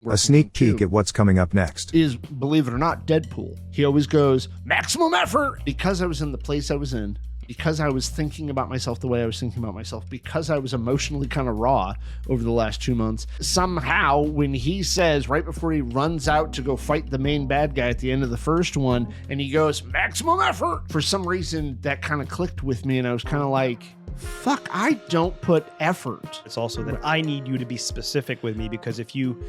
A sneak peek at what's coming up next. Is, believe it or not, Deadpool. He always goes, maximum effort! Because I was in the place I was in, because I was thinking about myself the way I was thinking about myself, because I was emotionally kind of raw over the last 2 months, somehow when he says, right before he runs out to go fight the main bad guy at the end of the first one, and he goes, maximum effort! For some reason, that kind of clicked with me, and I was kind of like, fuck, I don't put effort. It's also that I need you to be specific with me, because if you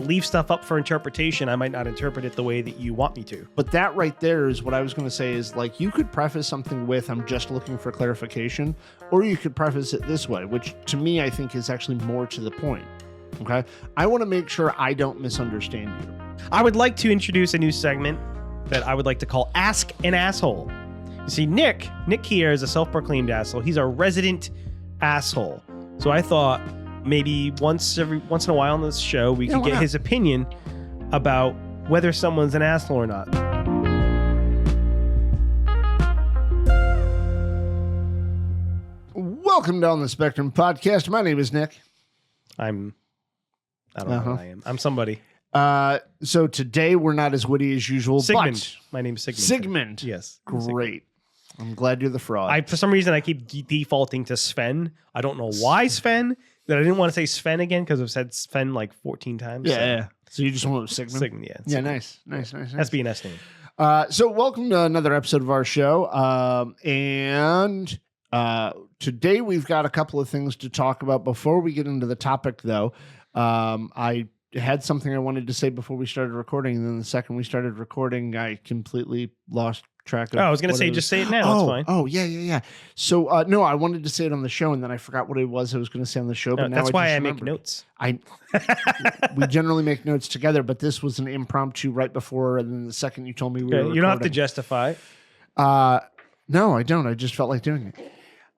leave stuff up for interpretation, I might not interpret it the way that you want me to. But that right there is what I was going to say is, like, you could preface something with, I'm just looking for clarification, or you could preface it this way, which to me, I think is actually more to the point. Okay. I want to make sure I don't misunderstand you. I would like to introduce a new segment that I would like to call Ask an Asshole. You see, Nick here is a self-proclaimed asshole. He's a resident asshole. So I thought maybe once in a while on this show, we could get his opinion about whether someone's an asshole or not. Welcome to On the Spectrum podcast. My name is Nick. I don't know who I am. I'm somebody. So today we're not as witty as usual. Sigmund. But My name is Sigmund. Sigmund. Yes. Great. I'm glad you're the fraud. For some reason, I keep defaulting to Sven. I don't know why Sven. That I didn't want to say Sven again because I've said Sven like 14 times. Yeah. So you just went with Sigmund? Sigmund, yeah. Yeah, Sigmund. nice. Has to be an S name. So welcome to another episode of our show. And today we've got a couple of things to talk about. Before we get into the topic, though, I had something I wanted to say before we started recording. And then the second we started recording, I completely lost track of. I was going to say, just say it now. It's fine. Oh, yeah. So, no, I wanted to say it on the show, and then I forgot what it was I was going to say on the show. But now that's why I make notes. We generally make notes together, but this was an impromptu right before, and then the second you told me we were recording. You don't have to justify it. No, I don't. I just felt like doing it.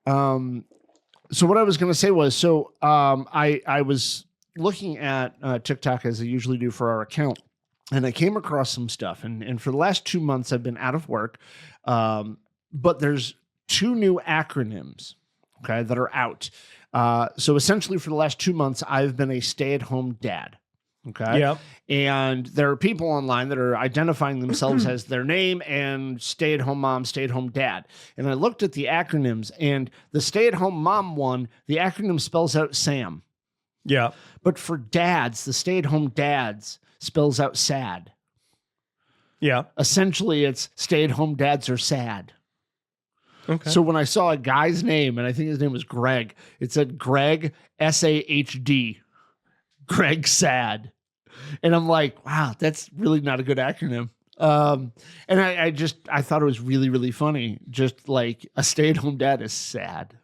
So what I was going to say was, I was looking at TikTok as I usually do for our account, and I came across some stuff. And for the last 2 months, I've been out of work. But there's 2 new acronyms, okay, that are out. So essentially for the last 2 months, I've been a stay-at-home dad. Okay. Yeah. And there are people online that are identifying themselves as their name and stay-at-home mom, stay-at-home dad. And I looked at the acronyms, and the stay-at-home mom one, the acronym spells out Sam. Yeah. But for dads, the stay-at-home dads spells out sad. Yeah. Essentially, it's stay-at-home dads are sad. Okay. So when I saw a guy's name, and I think his name was Greg, it said Greg, S-A-H-D, Greg Sad. And I'm like, wow, that's really not a good acronym. And I thought it was really, really funny. Just like a stay-at-home dad is sad.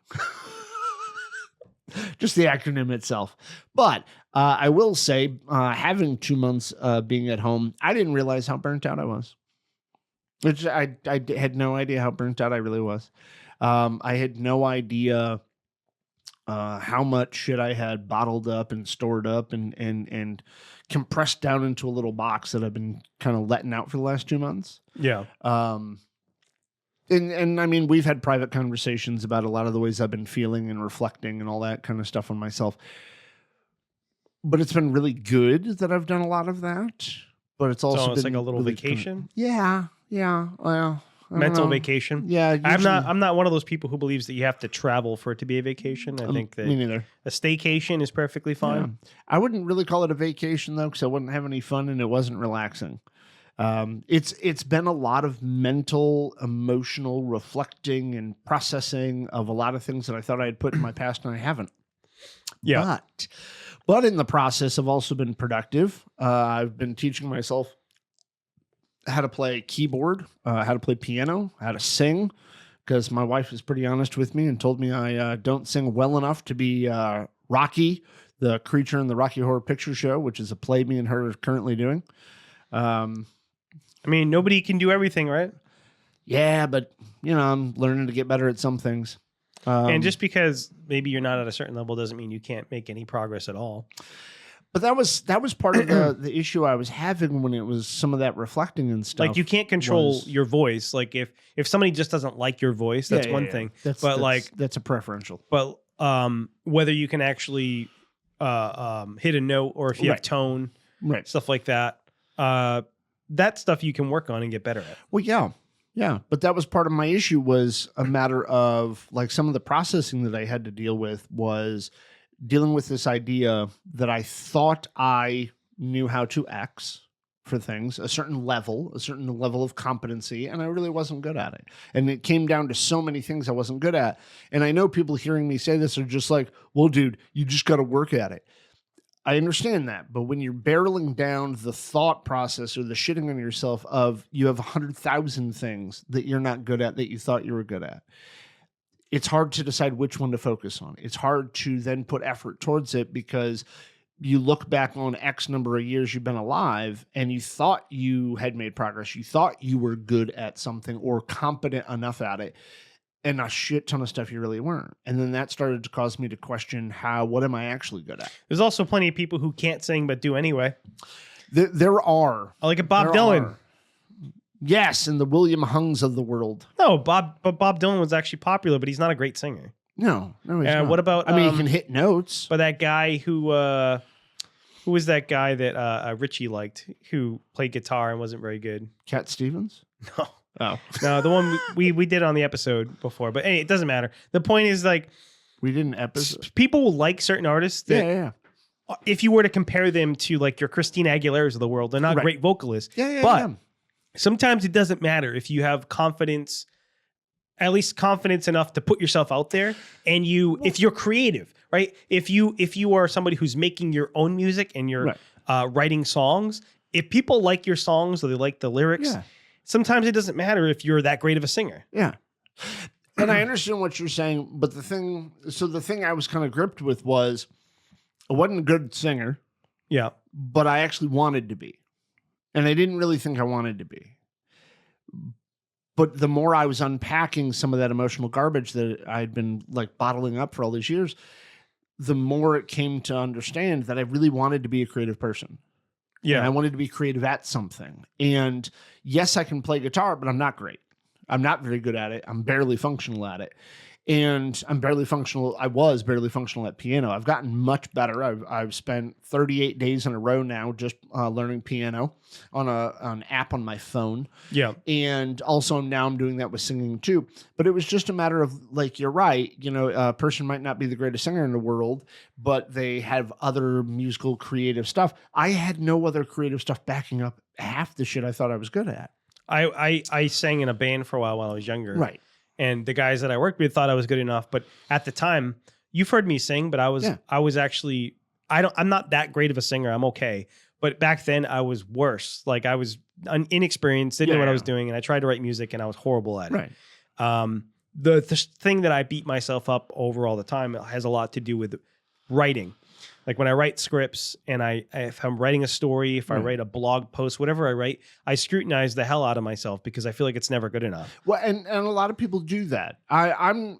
Just the acronym itself. But I will say, having 2 months being at home, I didn't realize how burnt out I was. I had no idea how burnt out I really was. I had no idea how much shit I had bottled up and stored up and compressed down into a little box that I've been kind of letting out for the last 2 months. Yeah. And I mean, we've had private conversations about a lot of the ways I've been feeling and reflecting and all that kind of stuff on myself. But it's been really good that I've done a lot of that. But it's also been like a little really vacation. Yeah. Well, mental vacation. Yeah. Usually, I'm not one of those people who believes that you have to travel for it to be a vacation. I think that me neither. A staycation is perfectly fine. Yeah. I wouldn't really call it a vacation though, because I wouldn't have any fun and it wasn't relaxing. It's been a lot of mental, emotional reflecting and processing of a lot of things that I thought I had put in my past and I haven't. Yeah. But in the process, I've also been productive. I've been teaching myself how to play keyboard, how to play piano, how to sing, because my wife is pretty honest with me and told me I don't sing well enough to be Rocky, the creature in the Rocky Horror Picture Show, which is a play me and her are currently doing. I mean, nobody can do everything, right? Yeah, but, I'm learning to get better at some things. And just because maybe you're not at a certain level doesn't mean you can't make any progress at all. But that was part of the issue I was having when it was some of that reflecting and stuff. Like you can't control your voice. Like if somebody just doesn't like your voice, that's one thing. That's a preferential. But whether you can actually hit a note or if you have tone Right. stuff like that. That stuff you can work on and get better at. Well, yeah. Yeah. But that was part of my issue, was a matter of like some of the processing that I had to deal with was dealing with this idea that I thought I knew how to X for things, a certain level of competency, and I really wasn't good at it. And it came down to so many things I wasn't good at. And I know people hearing me say this are just like, well, dude, you just got to work at it. I understand that, but when you're barreling down the thought process or the shitting on yourself of you have 100,000 things that you're not good at that you thought you were good at, it's hard to decide which one to focus on. It's hard to then put effort towards it because you look back on X number of years you've been alive and you thought you had made progress. You thought you were good at something or competent enough at it, and a shit ton of stuff you really weren't. And then that started to cause me to question what am I actually good at? There's also plenty of people who can't sing but do anyway. There are. I like a Bob Dylan. Are. Yes, and the William Hungs of the world. No, Bob Dylan was actually popular, but he's not a great singer. No, he's not. What about? I mean, he can hit notes. But that guy who was that guy that Richie liked, who played guitar and wasn't very good? Cat Stevens? No. Oh. No, the one we did on the episode before. But hey, it doesn't matter. The point is, like, we did an episode. People will like certain artists that, yeah. If you were to compare them to like your Christina Aguilera's of the world, they're not great vocalists. Yeah. But sometimes it doesn't matter if you have confidence, at least confidence enough to put yourself out there, and if you're creative, right? If you are somebody who's making your own music and you're writing songs, if people like your songs or they like the lyrics, sometimes it doesn't matter if you're that great of a singer. Yeah. And I understand what you're saying, but the thing I was kind of gripped with was I wasn't a good singer. Yeah. But I actually wanted to be. And I didn't really think I wanted to be. But the more I was unpacking some of that emotional garbage that I'd been like bottling up for all these years, the more it came to understand that I really wanted to be a creative person. Yeah. And I wanted to be creative at something. And yes, I can play guitar, but I'm not great. I'm not very good at it. I'm barely functional at it. And I was barely functional at piano. I've gotten much better. I've spent 38 days in a row now just learning piano on an app on my phone. Yeah. And also now I'm doing that with singing too. But it was just a matter of, like, you're right. You know, a person might not be the greatest singer in the world, but they have other musical creative stuff. I had no other creative stuff backing up half the shit I thought I was good at. I sang in a band for a while I was younger. Right. And the guys that I worked with thought I was good enough. But at the time, you've heard me sing, but I was actually, I'm not that great of a singer. I'm okay. But back then I was worse. Like, I was inexperienced, didn't know what I was doing. And I tried to write music and I was horrible at it. Right. The thing that I beat myself up over all the time has a lot to do with writing. Like, when I write scripts and if I'm writing a story, if I write a blog post, whatever I write, I scrutinize the hell out of myself because I feel like it's never good enough. Well, and a lot of people do that. And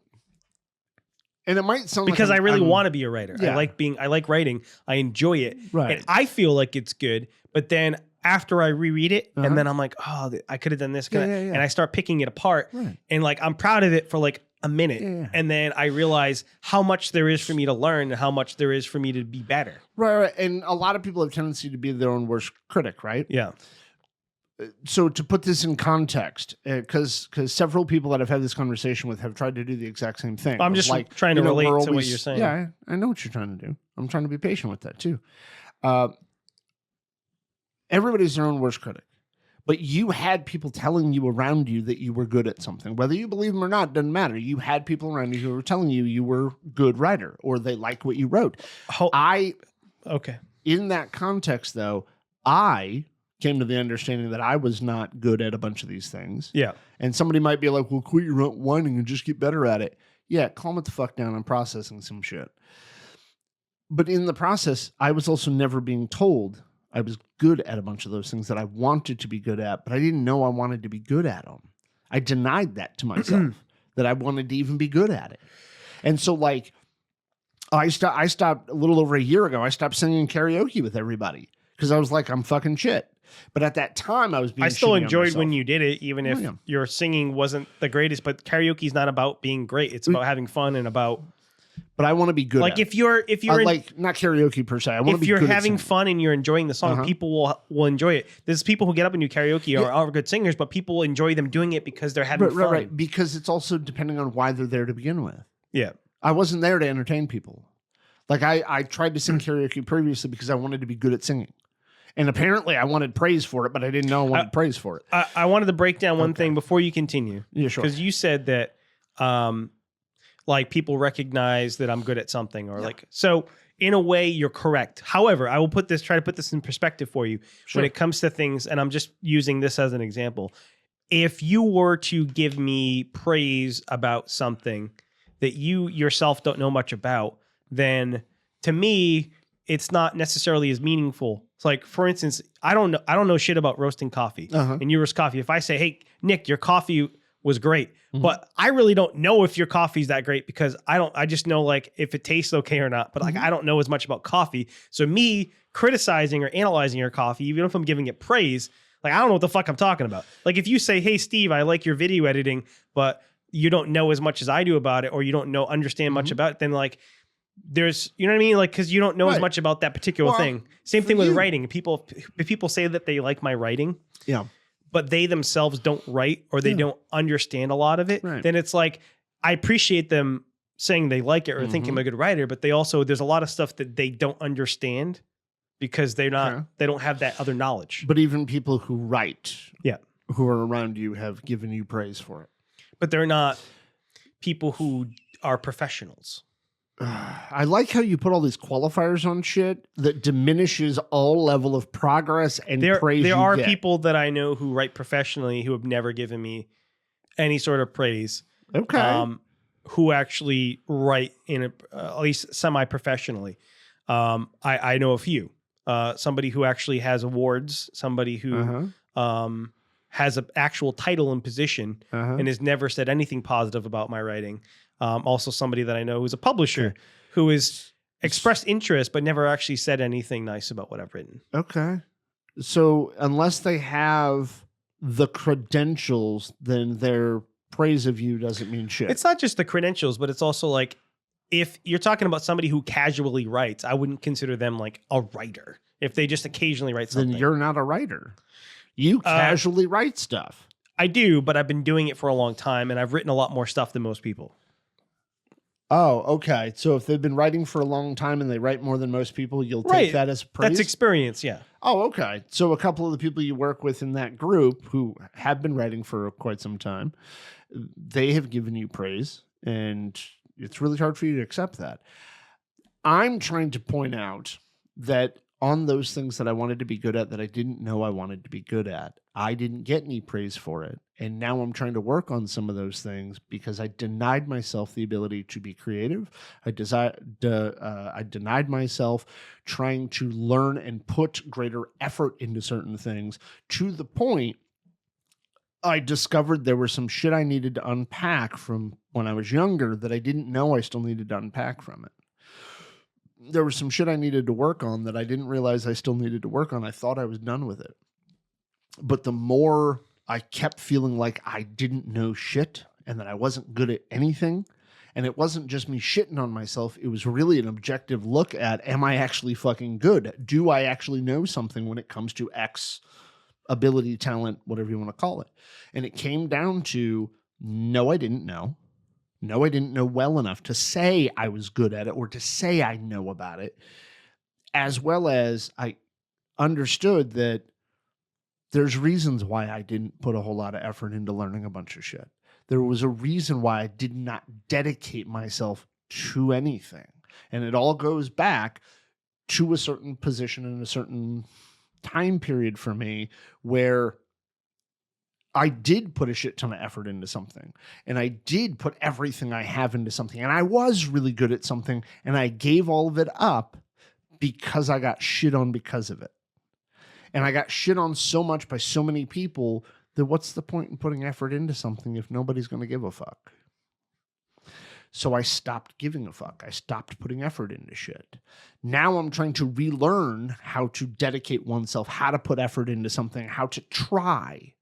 it might sound because like I really want to be a writer. Yeah. I like writing. I enjoy it. Right. And I feel like it's good. But then after I reread it, and then I'm like, oh, I could have done this. And I start picking it apart. Right. And like, I'm proud of it for like a minute. And then I realize how much there is for me to learn and how much there is for me to be better. Right. And a lot of people have a tendency to be their own worst critic, right? Yeah. So to put this in context, because several people that I've had this conversation with have tried to do the exact same thing. I'm just like trying to relate to what you're saying. Yeah, I know what you're trying to do. I'm trying to be patient with that too. Everybody's their own worst critic. But you had people telling you around you that you were good at something. Whether you believe them or not, doesn't matter. You had people around you who were telling you were a good writer or they liked what you wrote. Okay. In that context, though, I came to the understanding that I was not good at a bunch of these things. Yeah. And somebody might be like, well, quit your whining and just get better at it. Yeah, calm it the fuck down. I'm processing some shit. But in the process, I was also never being told I was good at a bunch of those things that I wanted to be good at, but I didn't know I wanted to be good at them. I denied that to myself, that I wanted to even be good at it. And so, like, I stopped a little over a year ago. I stopped singing karaoke with everybody because I was like, I'm fucking shit. But at that time, I was being. I still enjoyed when you did it, even if your singing wasn't the greatest. But karaoke is not about being great; it's about having fun and about but I want to be good. Like at if you're like not karaoke per se. I want to if be you're good at having singing. fun and you're enjoying the song, people will enjoy it. There's people who get up and do karaoke are good singers, but people enjoy them doing it because they're having fun. Right. Because it's also depending on why they're there to begin with. Yeah. I wasn't there to entertain people. Like I tried to sing karaoke previously because I wanted to be good at singing. And apparently I wanted praise for it, but I didn't know I wanted praise for it. I wanted to break down one thing before you continue. Yeah, sure. Because you said that like people recognize that I'm good at something or like, so in a way you're correct. However, I will try to put this in perspective for you when it comes to things. And I'm just using this as an example. If you were to give me praise about something that you yourself don't know much about, then to me, it's not necessarily as meaningful. It's like, for instance, I don't know shit about roasting coffee and you roast coffee. If I say, hey, Nick, your coffee was great, but I really don't know if your coffee's that great because I just know like if it tastes okay or not, but like I don't know as much about coffee. So me criticizing or analyzing your coffee, even if I'm giving it praise, like I don't know what the fuck I'm talking about. Like if you say, hey, Steve, I like your video editing, but you don't know as much as I do about it, or you don't understand much about it, then like, there's, you know what I mean? Like, because you don't know as much about that particular thing. Same thing with writing. If people say that they like my writing, but they themselves don't write or they don't understand a lot of it, then it's like, I appreciate them saying they like it or think I'm a good writer, but there's a lot of stuff that they don't understand because they don't have that other knowledge. But even people who write, who are around you have given you praise for it. But they're not people who are professionals. I like how you put all these qualifiers on shit that diminishes all level of progress and praise. There are people that I know who write professionally who have never given me any sort of praise. Okay. Who actually write at least semi-professionally. I know a few. Somebody who actually has awards. Somebody who has an actual title and position and has never said anything positive about my writing. Also somebody that I know who's a publisher who has expressed interest but never actually said anything nice about what I've written. Okay. So unless they have the credentials, then their praise of you doesn't mean shit. It's not just the credentials, but it's also like if you're talking about somebody who casually writes, I wouldn't consider them like a writer. If they just occasionally write something. Then you're not a writer. You casually write stuff. I do, but I've been doing it for a long time and I've written a lot more stuff than most people. Oh, okay. So if they've been writing for a long time and they write more than most people, you'll take that as praise? That's experience, yeah. Oh, okay. So a couple of the people you work with in that group who have been writing for quite some time, they have given you praise, and it's really hard for you to accept that. I'm trying to point out that on those things that I wanted to be good at that I didn't know I wanted to be good at, I didn't get any praise for it. And now I'm trying to work on some of those things because I denied myself the ability to be creative. I denied myself trying to learn and put greater effort into certain things to the point I discovered there was some shit I needed to unpack from when I was younger that I didn't know I still needed to unpack from it. There was some shit I needed to work on that I didn't realize I still needed to work on. I thought I was done with it. But the more I kept feeling like I didn't know shit and that I wasn't good at anything, and it wasn't just me shitting on myself, it was really an objective look at, am I actually fucking good? Do I actually know something when it comes to X ability, talent, whatever you want to call it? And it came down to, no, I didn't know. No, I didn't know well enough to say I was good at it or to say I know about it, as well as I understood that there's reasons why I didn't put a whole lot of effort into learning a bunch of shit. There was a reason why I did not dedicate myself to anything. And it all goes back to a certain position in a certain time period for me where I did put a shit ton of effort into something, and I did put everything I have into something, and I was really good at something, and I gave all of it up because I got shit on because of it. And I got shit on so much by so many people that what's the point in putting effort into something if nobody's going to give a fuck? So I stopped giving a fuck. I stopped putting effort into shit. Now I'm trying to relearn how to dedicate oneself, how to put effort into something, how to try.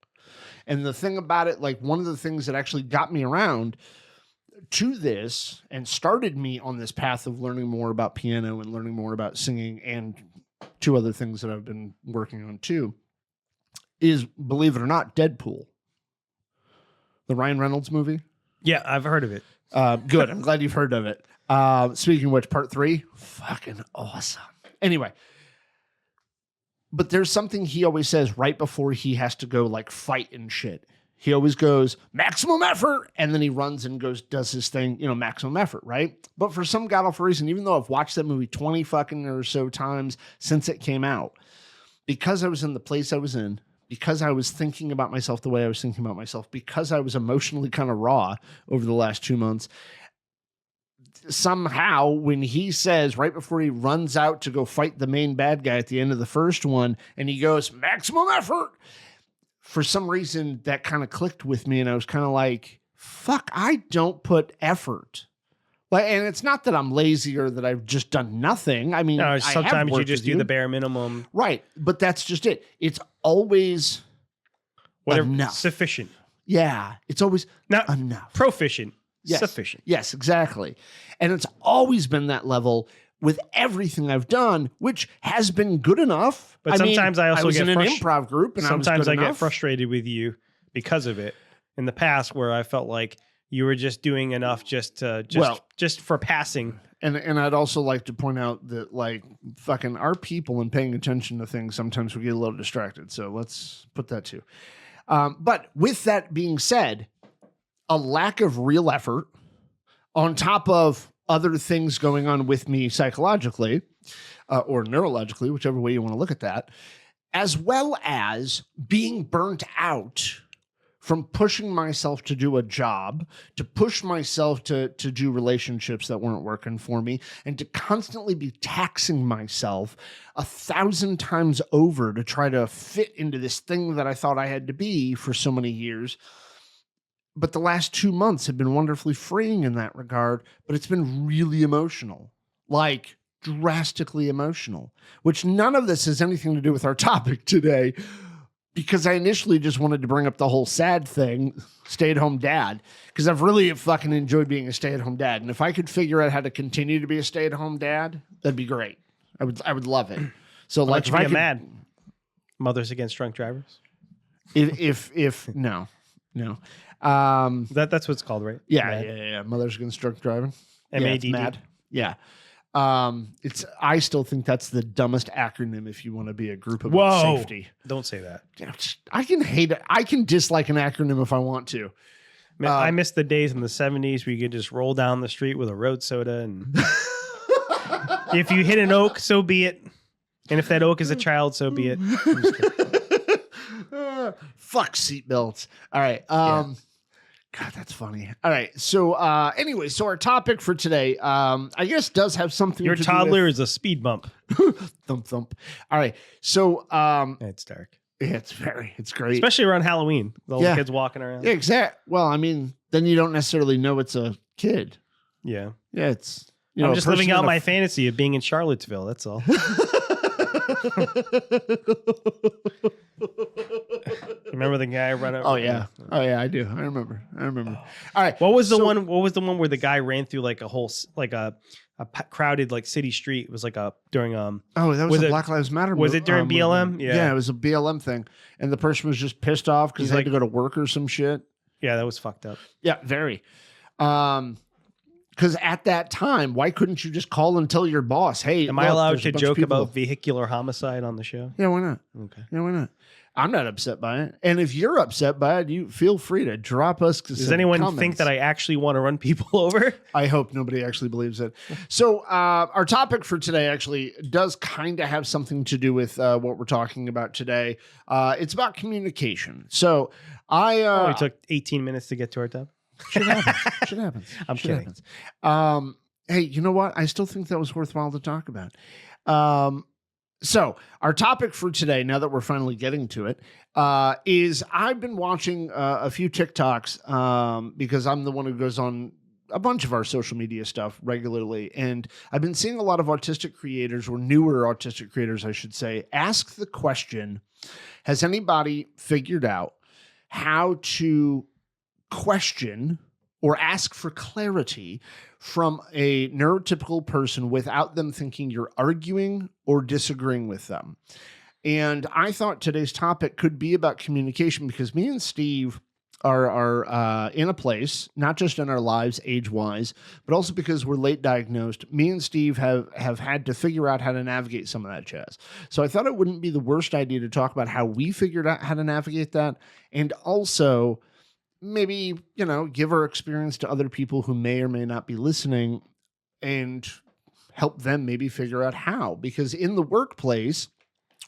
And the thing about it, like one of the things that actually got me around to this and started me on this path of learning more about piano and learning more about singing and two other things that I've been working on too is, believe it or not, Deadpool. The Ryan Reynolds movie. Yeah, I've heard of it. Good. I'm glad you've heard of it. Speaking of which, part 3, fucking awesome. Anyway, but there's something he always says right before he has to go like fight and shit. He always goes maximum effort, and then he runs and goes, does his thing, maximum effort, right? But for some god-awful reason, even though I've watched that movie 20 fucking or so times since it came out, because I was in the place I was in, because I was thinking about myself the way I was thinking about myself, because I was emotionally kind of raw over the last 2 months, somehow when he says right before he runs out to go fight the main bad guy at the end of the first one, and he goes maximum effort, for some reason that kind of clicked with me, and I was kind of like, fuck, I don't put effort. Like, and it's not that I'm lazy or that I've just done nothing. I mean, No, I have sometimes you worked just with do the bare minimum. Right. But that's just it. It's always Whatever, enough. sufficient. Yeah. It's always Not enough. proficient. Yes. Sufficient. Yes, exactly. And it's always been that level with everything I've done, which has been good enough. But sometimes I also was get in an improv group, and sometimes I get get frustrated with you because of it in the past, where I felt like you were just doing enough just for passing. And I'd also like to point out that, like, fucking our people and paying attention to things, sometimes we get a little distracted. So let's put that too. But with that being said, a lack of real effort on top of other things going on with me psychologically or neurologically, whichever way you want to look at that, as well as being burnt out from pushing myself to do a job, to push myself to do relationships that weren't working for me, and to constantly be taxing myself 1,000 times over to try to fit into this thing that I thought I had to be for so many years. But the last 2 months have been wonderfully freeing in that regard, but it's been really emotional, like drastically emotional, which none of this has anything to do with our topic today, because I initially just wanted to bring up the whole sad thing, stay-at-home dad, because I've really fucking enjoyed being a stay-at-home dad. And if I could figure out how to continue to be a stay-at-home dad, that'd be great. I would love it. So like, if I could, mad mothers against drunk drivers. If no. That's what it's called, right? Yeah. Mothers Against Drunk Driving. MADD. Yeah, MAD. Yeah. I still think that's the dumbest acronym if you want to be a group of safety. Don't say that. I can hate it. I can dislike an acronym if I want to. Man, I miss the days in the 70s where you could just roll down the street with a road soda, and if you hit an oak, so be it. And if that oak is a child, so be it. Fuck seatbelts. All right. God, that's funny. All right. So anyway, so our topic for today, I guess does have something Your to toddler do with... is a speed bump. Thump, thump. All right. So it's dark. Yeah, it's great. Especially around Halloween. The little kids walking around. Yeah, exactly. Well, I mean, then you don't necessarily know it's a kid. Yeah. Yeah, it's... I'm just living out my fantasy of being in Charlottesville. That's all. Remember the guy running? Oh yeah, I do. I remember. All right. What was the one? What was the one where the guy ran through like a whole a crowded like city street? It was like during Oh, that was a Black Lives Matter. Was it during BLM? Yeah, it was a BLM thing, and the person was just pissed off because they had to go to work or some shit. Yeah, that was fucked up. Yeah, very. Because at that time, why couldn't you just call and tell your boss, hey, am I allowed to joke about vehicular homicide on the show? Yeah, why not? Okay. Yeah, why not? I'm not upset by it. And if you're upset by it, you feel free to drop us. Does anyone think that I actually want to run people over? I hope nobody actually believes it. So our topic for today actually does kind of have something to do with what we're talking about today. It's about communication. So it took 18 minutes to get to our topic. Shit happens. I'm kidding. Hey, you know what? I still think that was worthwhile to talk about. So our topic for today, now that we're finally getting to it, is I've been watching a few TikToks because I'm the one who goes on a bunch of our social media stuff regularly. And I've been seeing a lot of autistic creators, or newer autistic creators, I should say, ask the question, has anybody figured out how to question or ask for clarity from a neurotypical person without them thinking you're arguing or disagreeing with them. And I thought today's topic could be about communication because me and Steve are in a place, not just in our lives age-wise, but also because we're late diagnosed. Me and Steve have had to figure out how to navigate some of that jazz. So I thought it wouldn't be the worst idea to talk about how we figured out how to navigate that, and also maybe, give our experience to other people who may or may not be listening and help them maybe figure out how. Because in the workplace,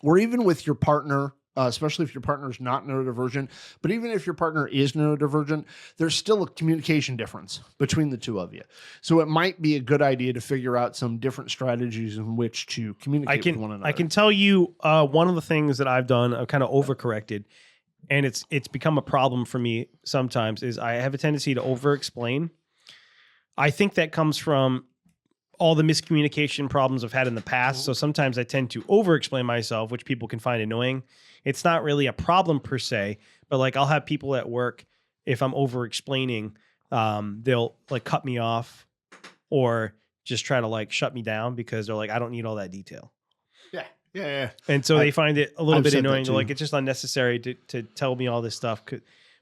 or even with your partner, especially if your partner is not neurodivergent, but even if your partner is neurodivergent, there's still a communication difference between the two of you. So it might be a good idea to figure out some different strategies in which to communicate with one another. I can tell you one of the things that I've done, I've kind of overcorrected, and it's become a problem for me sometimes, is I have a tendency to over-explain. I think that comes from all the miscommunication problems I've had in the past. So sometimes I tend to over-explain myself, which people can find annoying. It's not really a problem per se, but like I'll have people at work, if I'm over-explaining, they'll like cut me off or just try to like shut me down because they're like, I don't need all that detail. Yeah. And so they find it a little bit annoying. They're like, too. it's just unnecessary to tell me all this stuff.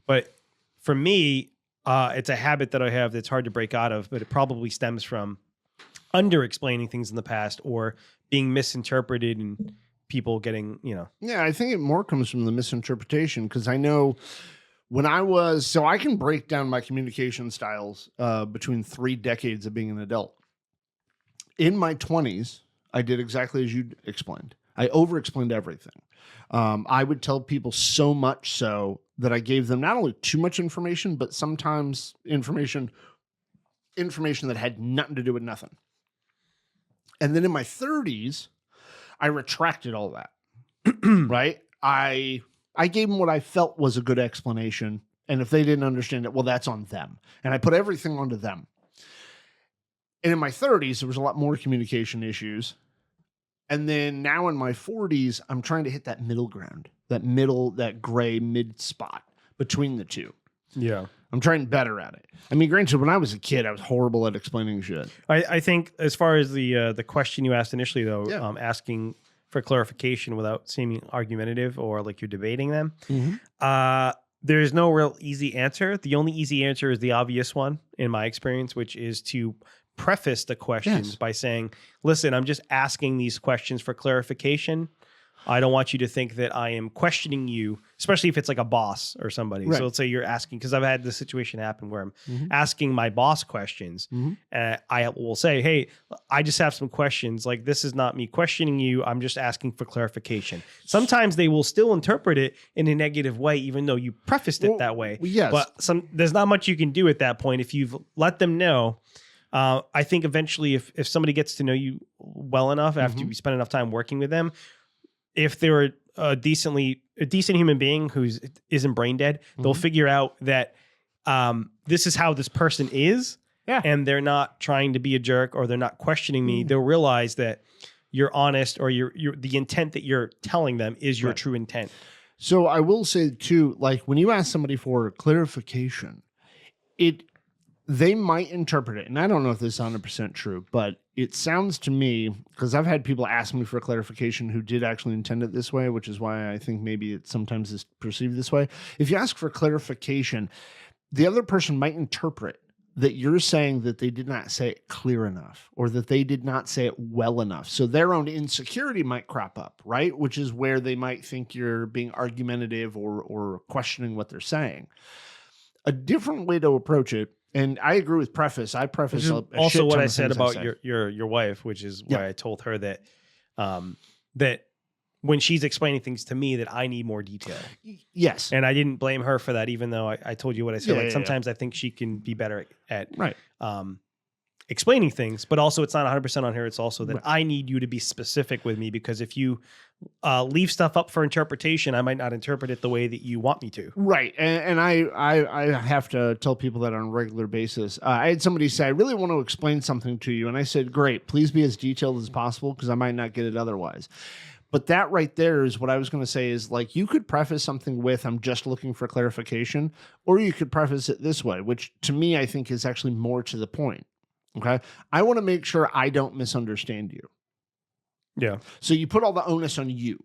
But for me, it's a habit that I have that's hard to break out of, but it probably stems from under-explaining things in the past or being misinterpreted and people getting, Yeah, I think it more comes from the misinterpretation because I know when so I can break down my communication styles between 3 decades of being an adult. In my 20s, I did exactly as you explained. I over-explained everything. I would tell people so much so that I gave them not only too much information, but sometimes information that had nothing to do with nothing. And then in my 30s, I retracted all that, right? I gave them what I felt was a good explanation. And if they didn't understand it, well, that's on them. And I put everything onto them. And in my 30s, there was a lot more communication issues. And then now in my 40s, I'm trying to hit that middle ground, that gray mid spot between the two. Yeah. I'm trying better at it. I mean, granted, when I was a kid, I was horrible at explaining shit. I think as far as the question you asked initially, though, Yeah. Asking for clarification without seeming argumentative or like you're debating them, there's no real easy answer. The only easy answer is the obvious one, in my experience, which is to preface the questions by saying, listen, I'm just asking these questions for clarification. I don't want you to think that I am questioning you, especially if it's like a boss or somebody. Right. So let's say you're asking, because I've had this situation happen where I'm asking my boss questions. I will say, hey, I just have some questions. Like, this is not me questioning you. I'm just asking for clarification. Sometimes they will still interpret it in a negative way, even though you prefaced it that way. Yes. But there's not much you can do at that point. If you've let them know, I think eventually if somebody gets to know you well enough after you spend enough time working with them, if they're a decent human being who isn't brain dead, they'll figure out that this is how this person is, and they're not trying to be a jerk or they're not questioning me. They'll realize that you're honest or the intent that you're telling them is your true intent. So I will say too, like when you ask somebody for clarification, they might interpret it, and I don't know if this is 100% true, but it sounds to me, because I've had people ask me for clarification who did actually intend it this way, which is why I think maybe it sometimes is perceived this way. If you ask for clarification, the other person might interpret that you're saying that they did not say it clear enough or that they did not say it well enough. So their own insecurity might crop up, right? Which is where they might think you're being argumentative or questioning what they're saying. A different way to approach it, and I agree with preface. I preface also what I said about your wife, which is why I told her that that when she's explaining things to me that I need more detail. Yes. And I didn't blame her for that, even though I told you what I said. Sometimes I think she can be better at explaining things, but also it's not 100% on her. It's also that I need you to be specific with me, because if you leave stuff up for interpretation, I might not interpret it the way that you want me to. Right. And I have to tell people that on a regular basis. I had somebody say, I really want to explain something to you. And I said, great, please be as detailed as possible because I might not get it otherwise. But that right there is what I was going to say is like, you could preface something with, I'm just looking for clarification, or you could preface it this way, which to me, I think is actually more to the point. Okay. I want to make sure I don't misunderstand you. Yeah. So you put all the onus on you,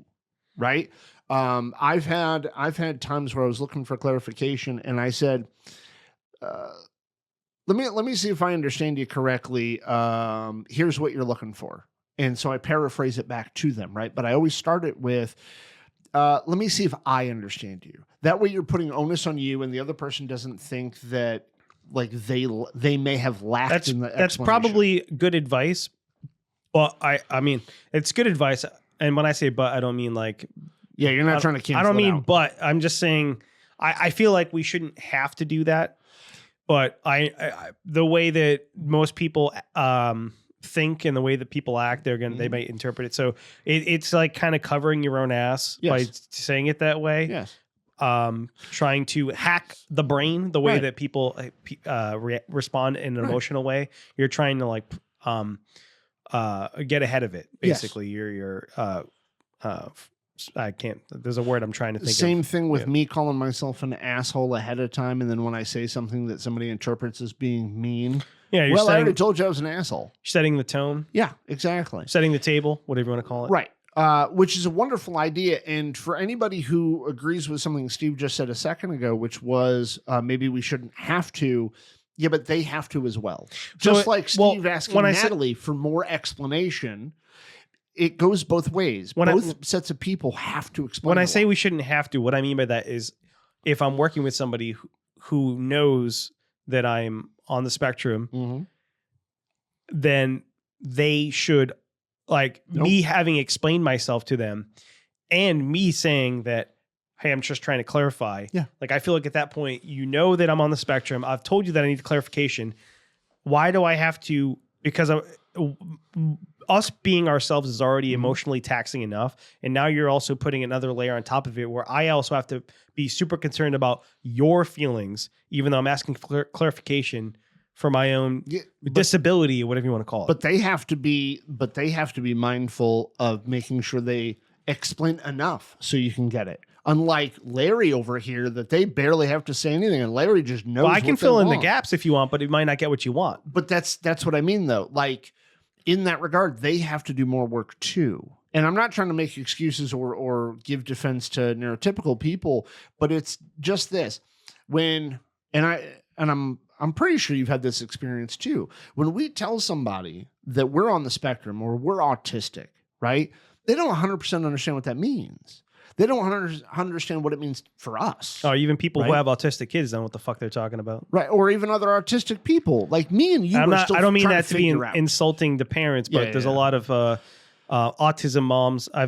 right? I've had times where I was looking for clarification and I said, let me see if I understand you correctly. Here's what you're looking for. And so I paraphrase it back to them, right? But I always start it with, let me see if I understand you. That way you're putting onus on you and the other person doesn't think that like they may have lacked in the explanation. That's probably good advice. Well, I mean, it's good advice. And when I say but, I don't mean like... Yeah, you're not trying to cancel I don't mean out. but. I'm just saying I feel like we shouldn't have to do that. But I the way that most people... think and the way that people act, they might interpret it. So it's like kind of covering your own ass by saying it that way. Yes. Trying to hack the brain the way that people respond in an emotional way. You're trying to like get ahead of it. Basically, you're I can't. There's a word I'm trying to think of. Same thing with me calling myself an asshole ahead of time, and then when I say something that somebody interprets as being mean. Yeah, I already told you I was an asshole. Setting the tone. Yeah, exactly. Setting the table, whatever you want to call it. Right. Which is a wonderful idea. And for anybody who agrees with something Steve just said a second ago, which was maybe we shouldn't have to. Yeah, but they have to as well. Just like Steve asking Natalie for more explanation, it goes both ways. Both sets of people have to explain. When I say we shouldn't have to, what I mean by that is if I'm working with somebody who knows that I'm on the spectrum, then they should, like me having explained myself to them and me saying that, hey, I'm just trying to clarify. Yeah. Like, I feel like at that point, you know that I'm on the spectrum. I've told you that I need clarification. Why do I have to? Because us being ourselves is already emotionally taxing enough. And now you're also putting another layer on top of it where I also have to be super concerned about your feelings, even though I'm asking for clarification for my own disability or whatever you want to call it. But they have to be mindful of making sure they explain enough so you can get it. Unlike Larry over here, that they barely have to say anything, and Larry just knows. Well, I can fill in the gaps if you want, but it might not get what you want. But that's what I mean, though. Like in that regard, they have to do more work too. And I'm not trying to make excuses or give defense to neurotypical people, but it's just this. I'm pretty sure you've had this experience too. When we tell somebody that we're on the spectrum or we're autistic, right? They don't 100% understand what that means. They don't understand what it means for us. Oh, even people who have autistic kids don't know what the fuck they're talking about. Right. Or even other autistic people. Like me and you are still I don't mean trying that to be insulting to parents, but there's a lot of autism moms. I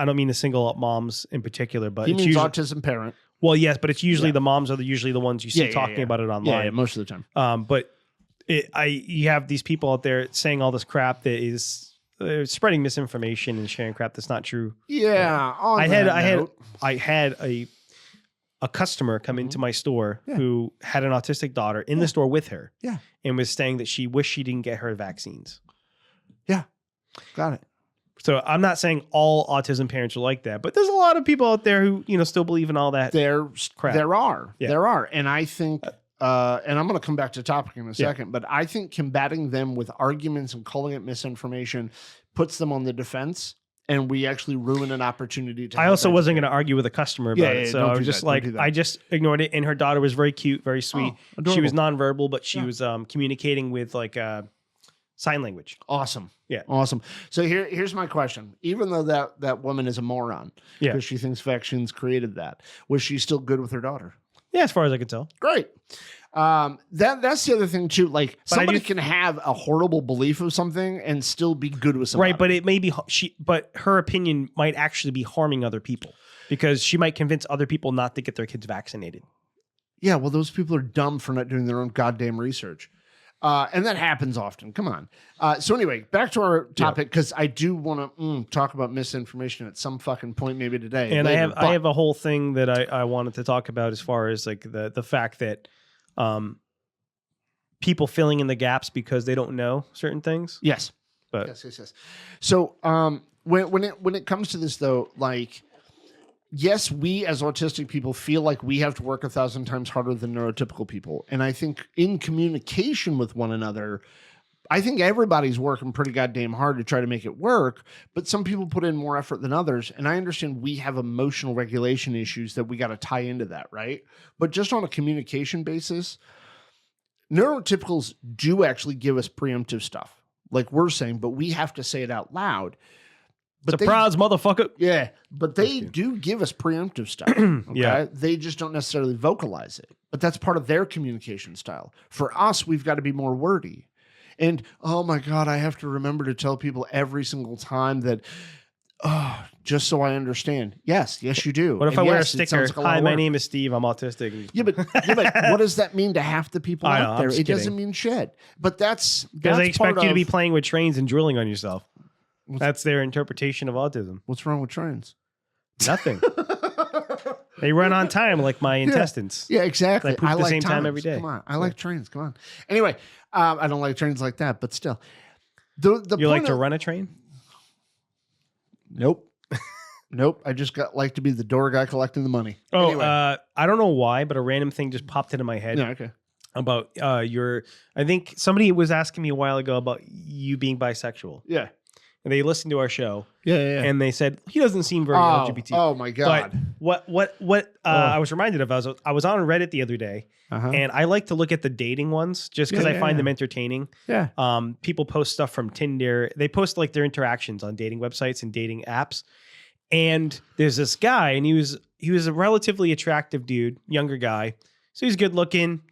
don't mean to single out moms in particular, but he means autism parent. Well, yes, but it's usually the moms are usually the ones you see talking about it online. Yeah, most of the time. But you have these people out there saying all this crap that is spreading misinformation and sharing crap that's not true. Yeah. I had a customer come into my store who had an autistic daughter in the store with her. Yeah. And was saying that she wished she didn't get her vaccines. Yeah. Got it. So I'm not saying all autism parents are like that, but there's a lot of people out there who, still believe in all that crap. There are. And I think, and I'm going to come back to topic in a second, but I think combating them with arguments and calling it misinformation puts them on the defense, and we actually ruin an opportunity to. I also wasn't going to argue with a customer about it, so I was just I just ignored it. And her daughter was very cute, very sweet. She was nonverbal, but she was communicating with like sign language. Awesome. Yeah. Awesome. So here's my question. Even though that woman is a moron because she thinks vaccines created that, was she still good with her daughter? Yeah, as far as I can tell. Great. That's the other thing too. Like somebody can have a horrible belief of something and still be good with somebody. Right, but it may be but her opinion might actually be harming other people because she might convince other people not to get their kids vaccinated. Yeah, well, those people are dumb for not doing their own goddamn research. And that happens often. Come on. So anyway, back to our topic, because I do want to talk about misinformation at some fucking point, maybe today. And later, I have a whole thing that I wanted to talk about as far as like the fact that people filling in the gaps because they don't know certain things. Yes. But yes. So when it comes to this though, like, yes, we as autistic people feel like we have to work 1,000 times harder than neurotypical people. And I think in communication with one another, I think everybody's working pretty goddamn hard to try to make it work, but some people put in more effort than others. And I understand we have emotional regulation issues that we got to tie into that, right? But just on a communication basis, neurotypicals do actually give us preemptive stuff, like we're saying, but we have to say it out loud. But Surprise, motherfucker. Yeah, but they do give us preemptive stuff. Okay? Yeah. They just don't necessarily vocalize it, but that's part of their communication style. For us, we've got to be more wordy. And, oh my God, I have to remember to tell people every single time that, just so I understand. Yes, you do. What if And I wear a yes, it sticker? sounds like a lot Hi, of my work. name is Steve. I'm autistic. Yeah, but what does that mean to half the people I know, out I'm there? just It doesn't kidding. mean shit. But that's Because they expect part you to be of- playing with trains and drilling on yourself. That's their interpretation of autism. What's wrong with trains? Nothing. They run on time like my intestines. Yeah, exactly. They poop I the like same time every times. day. Come on. I like trains. Come on. Anyway, I don't like trains like that, but still. The You like point to of- run a train? Nope. Nope. I just like to be the door guy collecting the money. Oh, Anyway. I don't know why, but a random thing just popped into my head Yeah, okay. about your. I think somebody was asking me a while ago about you being bisexual. Yeah. And they listened to our show Yeah. and they said he doesn't seem very LGBT. Oh my God. But what I was reminded of, I was on Reddit the other day, Uh-huh. and I like to look at the dating ones just because I find them entertaining. Yeah. People post stuff from Tinder. They post like their interactions on dating websites and dating apps. And there's this guy, and he was a relatively attractive dude, younger guy. So he's good looking.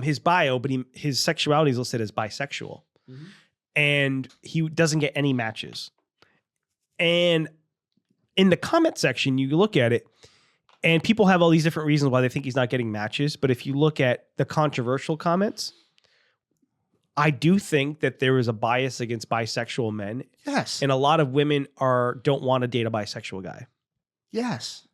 His bio, but his sexuality is listed as bisexual. Mhm. And he doesn't get any matches. And in the comment section, you look at it, and people have all these different reasons why they think he's not getting matches. But if you look at the controversial comments, I do think that there is a bias against bisexual men, Yes. and a lot of women don't want to date a bisexual guy. Yes.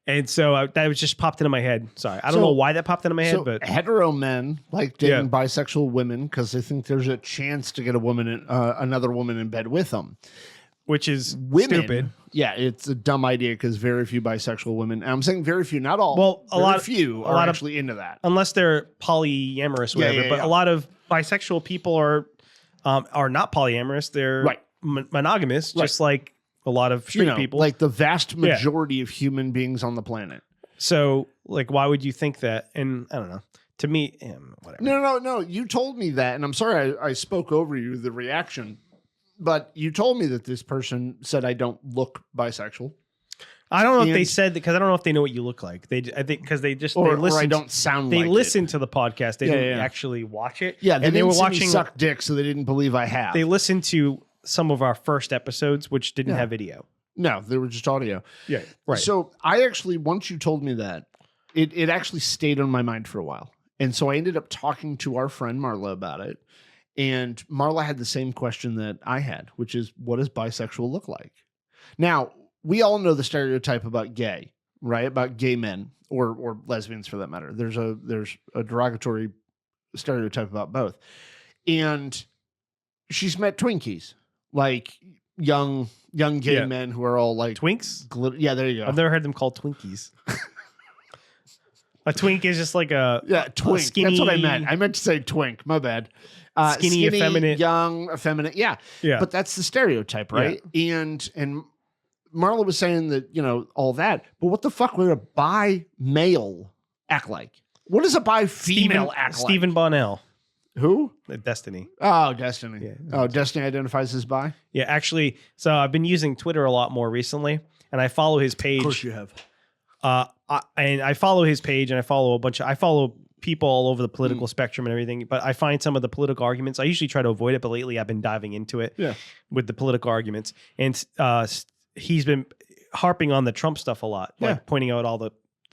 And so that was just popped into my head. Sorry, I don't So- know why that popped into my head, So but hetero men like dating Yeah. bisexual women because they think there's a chance to get another woman in bed with them. which is Women, stupid. yeah, it's a dumb idea because very few bisexual women. And I'm saying very few, not all. Well, a very lot- few a are lot of- actually into that. Unless they're polyamorous, whatever. yeah, But yeah. a lot of bisexual people are not polyamorous. They're Right. monogamous, Right. just like a lot of straight people. like the vast majority of human beings on the planet. So, like, why would you think that? And I don't know. To me, whatever. No. You told me that, and I'm sorry I spoke over you, the reaction. But you told me that this person said I don't look bisexual. I don't know if they And- said because I don't know if they know what you look like. I think because they Or listen. I don't sound They like listen to the podcast. They Yeah, didn't yeah. actually watch it. Yeah, and they they were didn't see me watching. suck dick, so they didn't believe I have. They listened to some of our first episodes, which didn't Yeah. have video. No, they were just audio. Yeah, right. So I actually, once you told me that, it actually stayed on my mind for a while. And so I ended up talking to our friend Marla about it. And Marla had the same question that I had, which is, what does bisexual look like? Now, we all know the stereotype about gay, right? About gay men or lesbians for that matter. There's a derogatory stereotype about both. And she's met Twinkies, like young gay Yeah. men who are all like Twinks? yeah, there you go. I've never heard them called Twinkies. A twink is just like a Yeah, twink. skinny- That's what I meant. I meant to say twink. My bad. Skinny, effeminate. young, effeminate. Yeah, yeah. but that's the stereotype, right? And Marla was saying that all that, but what the fuck would a bi male act like? What does a bi female act Stephen Bonnell, like? Who? Destiny. Oh, Destiny. Yeah. Oh, Destiny identifies as bi. Yeah, actually, so I've been using Twitter a lot more recently, and I follow his page. you have. I follow his page, and I follow I follow people all over the political spectrum and everything. But I find some of the political arguments. I usually try to avoid it, but lately I've been diving into it. Yeah. With the political arguments, and he's been harping on the Trump stuff a lot, like Yeah. pointing out all the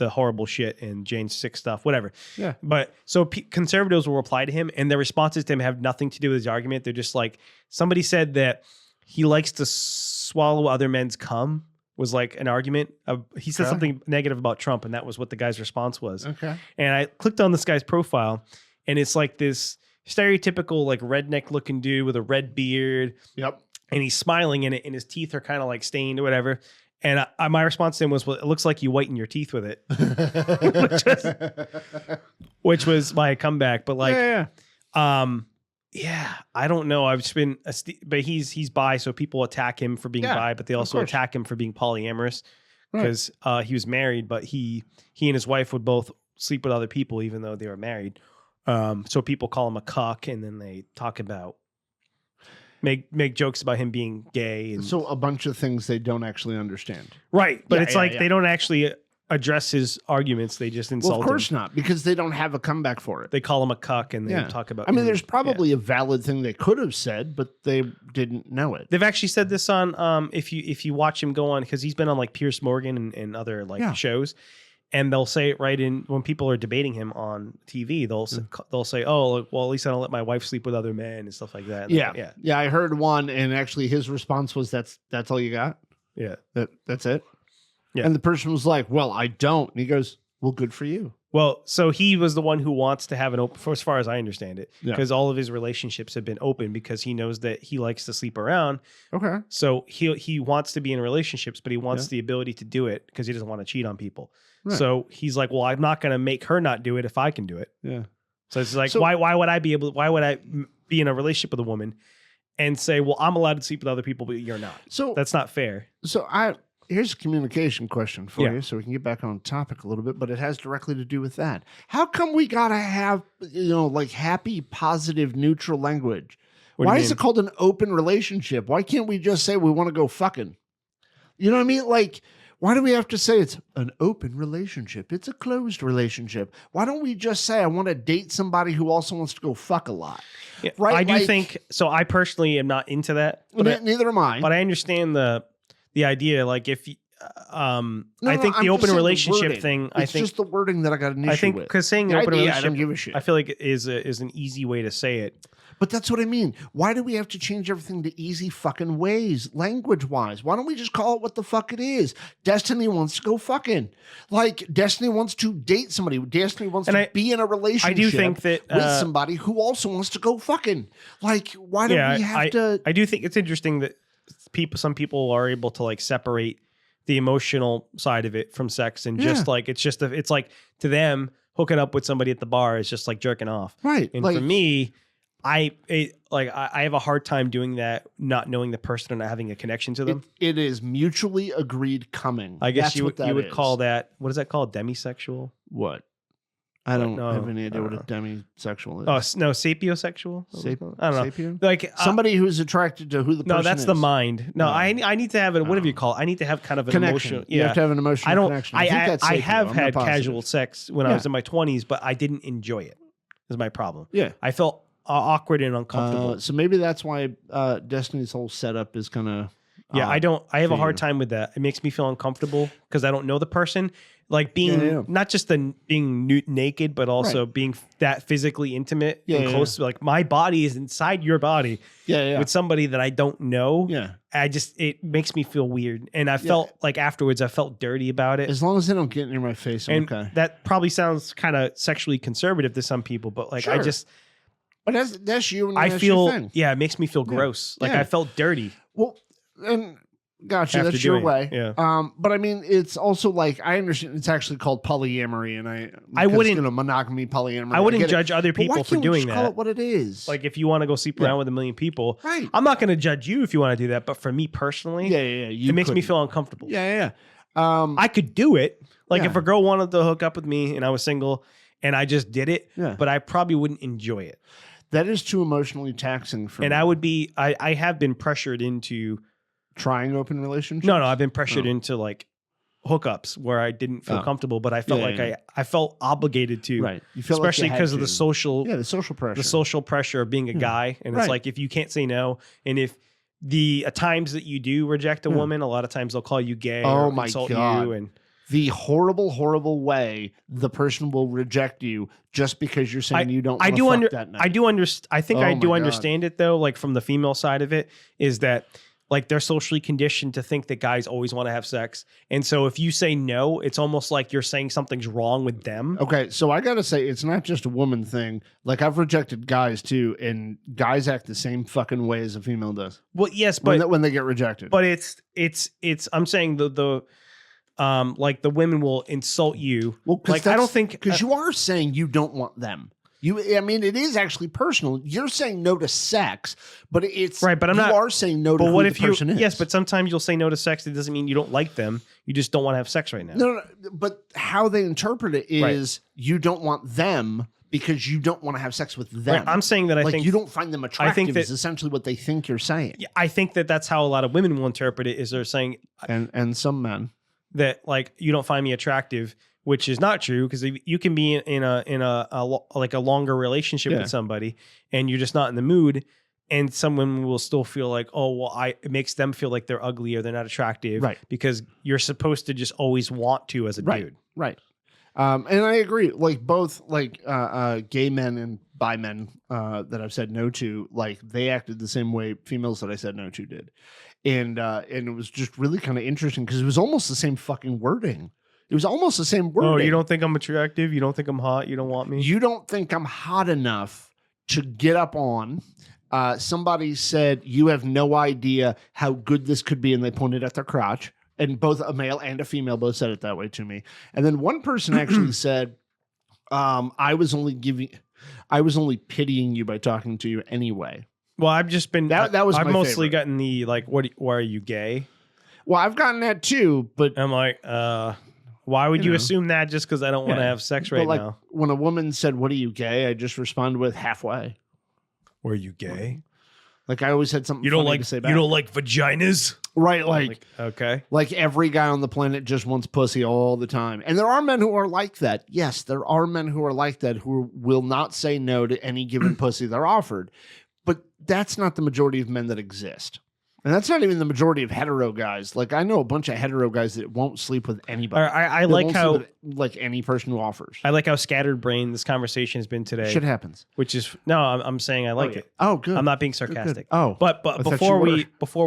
horrible shit and January 6 stuff, whatever. Yeah. But so conservatives will reply to him, and their responses to him have nothing to do with his argument. They're just like, somebody said that he likes to swallow other men's cum. Was like an argument. He said Okay. something negative about Trump, and that was what the guy's response was. Okay. And I clicked on this guy's profile, and it's like this stereotypical, like redneck looking dude with a red beard, Yep. and he's smiling in it, and his teeth are kind of like stained or whatever. And my response to him was, well, it looks like you whiten your teeth with it, which was my comeback. But like, yeah, I don't know. I've just been, but he's bi, so people attack him for being bi, but they also attack him for being polyamorous because he was married, but he and his wife would both sleep with other people, even though they were married. So people call him a cuck, and then they talk about make jokes about him being gay. And so a bunch of things they don't actually understand. Right. But it's they don't actually address his arguments. They just insult him. Of course not, because they don't have a comeback for it. They call him a cuck, and they talk about I mean, there's probably a valid thing they could have said, but they didn't know it. They've actually said this on if you watch him go on, because he's been on like Piers Morgan and other shows. And they'll say it right in when people are debating him on TV. They'll say, "Oh, well, at least I don't let my wife sleep with other men and stuff like that." And yeah. I heard one, and actually, his response was, "That's all you got? Yeah, that's it." Yeah. And the person was like, "Well, I don't." And he goes, "Well, good for you." Well, so he was the one who wants to have an open, as far as I understand it, because all of his relationships have been open because he knows that he likes to sleep around. Okay. So he wants to be in relationships, but he wants the ability to do it because he doesn't want to cheat on people. Right. So he's like, well, I'm not going to make her not do it if I can do it. Yeah. So it's like, why would I be in a relationship with a woman and say, well, I'm allowed to sleep with other people, but you're not. So that's not fair. So here's a communication question for you, so we can get back on topic a little bit, but it has directly to do with that. How come we got to have, like happy, positive, neutral language? Why is it called an open relationship? Why can't we just say we want to go fucking? You know what I mean? Like, why do we have to say it's an open relationship? It's a closed relationship. Why don't we just say I want to date somebody who also wants to go fuck a lot? Yeah, right? I do think so. I personally am not into that. Neither am I. But I understand the idea. Like if I think the open relationship thing. It's just the wording that I got an issue with. I think because saying open relationship, I don't give a shit. I feel like is an easy way to say it. But that's what I mean. Why do we have to change everything to easy fucking ways, language-wise? Why don't we just call it what the fuck it is? Destiny wants to go fucking. Like, Destiny wants to date somebody. Destiny wants to be in a relationship I do think that, with somebody who also wants to go fucking. Like, why do we have to... I do think it's interesting that some people are able to, like, separate the emotional side of it from sex and just, like, it's like, to them, hooking up with somebody at the bar is just, like, jerking off. Right. And for me... I have a hard time doing that, not knowing the person and not having a connection to them. It is mutually agreed coming. I guess you would call that, what is that called? Demisexual? What? I don't have any idea what a demisexual is. Oh, no, sapiosexual? I don't know. Like somebody who's attracted to who the person is. No, that's the mind. No, I need to have it. Whatever you call it. I need to have kind of an connection. emotional. You have to have an emotional connection. I have had casual sex when I was in my 20s, but I didn't enjoy it. Is my problem. Yeah, I felt awkward and uncomfortable. So maybe that's why Destiny's whole setup is kind of I have a hard time with that. It makes me feel uncomfortable because I don't know the person. Like being not just being naked, but also being that physically intimate and close. Like my body is inside your body with somebody that I don't know. Yeah. It makes me feel weird. And I felt like afterwards I felt dirty about it. As long as they don't get near my face, I'm okay. That probably sounds kind of sexually conservative to some people, but like I just... But that's you. And I that's feel, your thing. it makes me feel gross. Like I felt dirty. Well, and gotcha, that's your way. Yeah. But I mean, it's also like I understand it's actually called polyamory, and I wouldn't monogamy, polyamory. I wouldn't judge other people for doing that. Call it what it is. Like if you want to go sleep around with a million people, right? I'm not going to judge you if you want to do that. But for me personally, it makes me feel uncomfortable. I could do it. Like if a girl wanted to hook up with me and I was single and I just did it, but I probably wouldn't enjoy it. That is too emotionally taxing for me. And I have been pressured into trying open relationships. No, I've been pressured into like hookups where I didn't feel comfortable, but I felt I felt obligated to, right? You feel especially because of the social pressure of being a guy, and it's like if you can't say no, and if at times that you do reject a woman, a lot of times they'll call you gay or insult you, and the horrible, horrible way the person will reject you just because you're saying you don't. I do understand it though, like from the female side of it, is that like they're socially conditioned to think that guys always want to have sex. And so if you say no, it's almost like you're saying something's wrong with them. Okay, so I gotta say, it's not just a woman thing. Like, I've rejected guys too, and guys act the same fucking way as a female does. Well, yes, but when they get rejected. but it's I'm saying the like the women will insult you. Well, like I don't think because you are saying you don't want them. I mean, it is actually personal. You're saying no to sex, but it's right. But you are saying no to but who what the if you? person is. Yes, but sometimes you'll say no to sex. It doesn't mean you don't like them. You just don't want to have sex right now. No, but how they interpret it is you don't want them because you don't want to have sex with them. Right. I'm saying that I think you don't find them attractive. I think that, is essentially what they think you're saying. Yeah, I think that that's how a lot of women will interpret it. Is they're saying and some men that like you don't find me attractive, which is not true because you can be in a like a longer relationship with somebody and you're just not in the mood, and someone will still feel like, oh well, it makes them feel like they're ugly or they're not attractive, right? Because you're supposed to just always want to as a dude, right? And I agree. Like both like gay men and bi men that I've said no to, like they acted the same way females that I said no to did, and it was just really kind of interesting because it was almost the same fucking wording. It was almost the same wording. Oh, you don't think I'm attractive? You don't think I'm hot? You don't want me? You don't think I'm hot enough to get up on. Somebody said, you have no idea how good this could be, and they pointed at their crotch. And both a male and a female both said it that way to me. And then one person actually said, I was only pitying you by talking to you anyway. Well, I've just been that was I've my mostly favorite. gotten the like, why are you gay? Well, I've gotten that too, but I'm like, why would you assume that just because I don't want to have sex right like, now? When a woman said, "What are you gay?" I just responded with halfway. Were you gay? Like I always had something you don't funny like to say back. You don't like vaginas, right? Like okay, like every guy on the planet just wants pussy all the time, and there are men who are like that. Yes, there are men who are like that who will not say no to any given pussy they're offered, but that's not the majority of men that exist. And that's not even the majority of hetero guys. Like I know a bunch of hetero guys that won't sleep with anybody. I like how like any person who offers. I like how scattered brain this conversation has been today. Shit happens. Which is no, I'm saying I like it. Oh, good. I'm not being sarcastic. Good. Oh, but before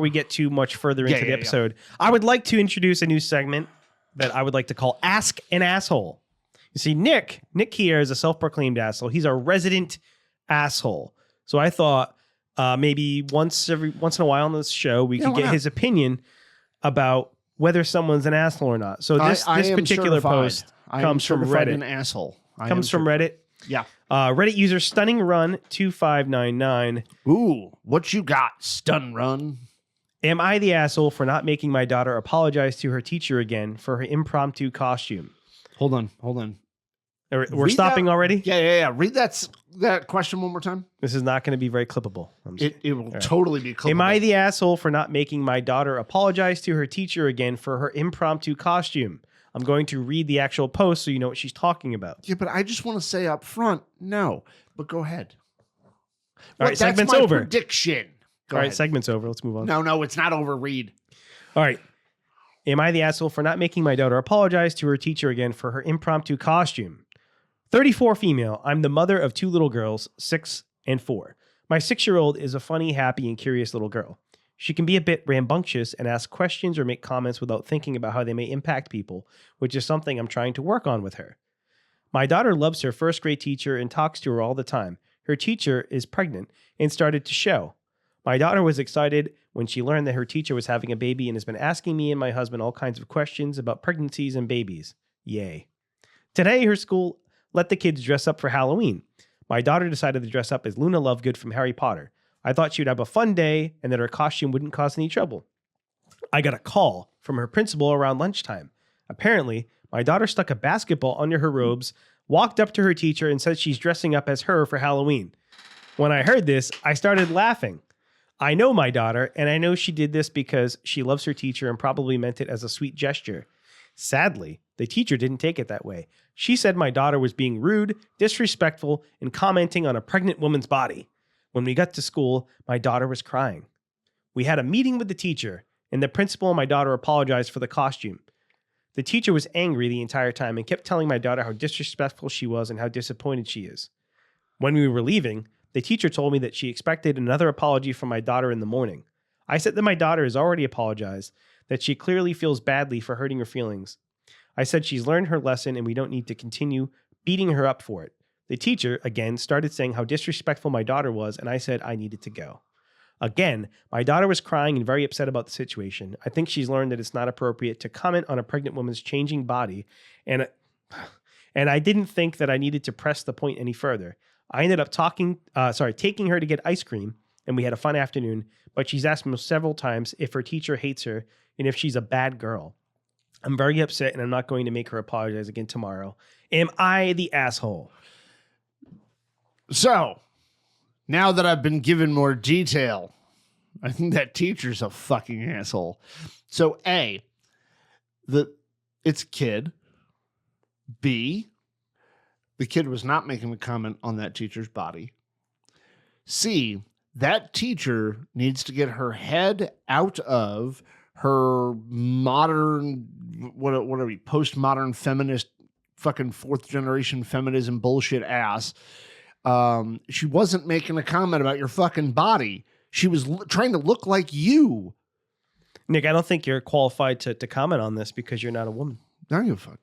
we get too much further into the episode, I would like to introduce a new segment that I would like to call Ask an Asshole. You see, Nick here is a self-proclaimed asshole. He's a resident asshole. So I thought. Maybe once in a while on this show, we could get his opinion about whether someone's an asshole or not. So this particular post comes from Reddit. An asshole Comes from Reddit. Yeah. Reddit user Stunning Run 2599. Ooh, what you got, Stun Run? Am I the asshole for not making my daughter apologize to her teacher again for her impromptu costume? Hold on. We're stopping already? Yeah. Read that question one more time. This is not going to be very clippable. It will totally be clippable. Am I the asshole for not making my daughter apologize to her teacher again for her impromptu costume? I'm going to read the actual post so you know what she's talking about. Yeah, but I just want to say up front, no. But go ahead. All right, segment's over. Prediction. All right, segment's over. Let's move on. No, it's not over. Read. All right. Am I the asshole for not making my daughter apologize to her teacher again for her impromptu costume? 34 female. I'm the mother of two little girls, 6 and 4. My 6-year-old is a funny, happy, and curious little girl. She can be a bit rambunctious and ask questions or make comments without thinking about how they may impact people, which is something I'm trying to work on with her. My daughter loves her first grade teacher and talks to her all the time. Her teacher is pregnant and started to show. My daughter was excited when she learned that her teacher was having a baby and has been asking me and my husband all kinds of questions about pregnancies and babies. Yay. Today, her school let the kids dress up for Halloween. My daughter decided to dress up as Luna Lovegood from Harry Potter. I thought she would have a fun day and that her costume wouldn't cause any trouble. I got a call from her principal around lunchtime. Apparently, my daughter stuck a basketball under her robes, walked up to her teacher, and said she's dressing up as her for Halloween. When I heard this, I started laughing. I know my daughter, and I know she did this because she loves her teacher and probably meant it as a sweet gesture. Sadly, the teacher didn't take it that way. She said my daughter was being rude, disrespectful, and commenting on a pregnant woman's body. When we got to school, my daughter was crying. We had a meeting with the teacher, and the principal and my daughter apologized for the costume. The teacher was angry the entire time and kept telling my daughter how disrespectful she was and how disappointed she is. When we were leaving, the teacher told me that she expected another apology from my daughter in the morning. I said that my daughter has already apologized, that she clearly feels badly for hurting her feelings. I said she's learned her lesson and we don't need to continue beating her up for it. The teacher, again, started saying how disrespectful my daughter was, and I said I needed to go. Again, my daughter was crying and very upset about the situation. I think she's learned that it's not appropriate to comment on a pregnant woman's changing body, and I didn't think that I needed to press the point any further. I ended up taking her to get ice cream, and we had a fun afternoon, but she's asked me several times if her teacher hates her and if she's a bad girl. I'm very upset, and I'm not going to make her apologize again tomorrow. Am I the asshole? So, now that I've been given more detail, I think that teacher's a fucking asshole. So, A, it's a kid. B, the kid was not making a comment on that teacher's body. C, that teacher needs to get her head out of her modern, what are we, postmodern feminist, fucking fourth generation feminism bullshit ass. She wasn't making a comment about your fucking body. She was trying to look like you. Nick, I don't think you're qualified to comment on this because you're not a woman. I don't give a fuck.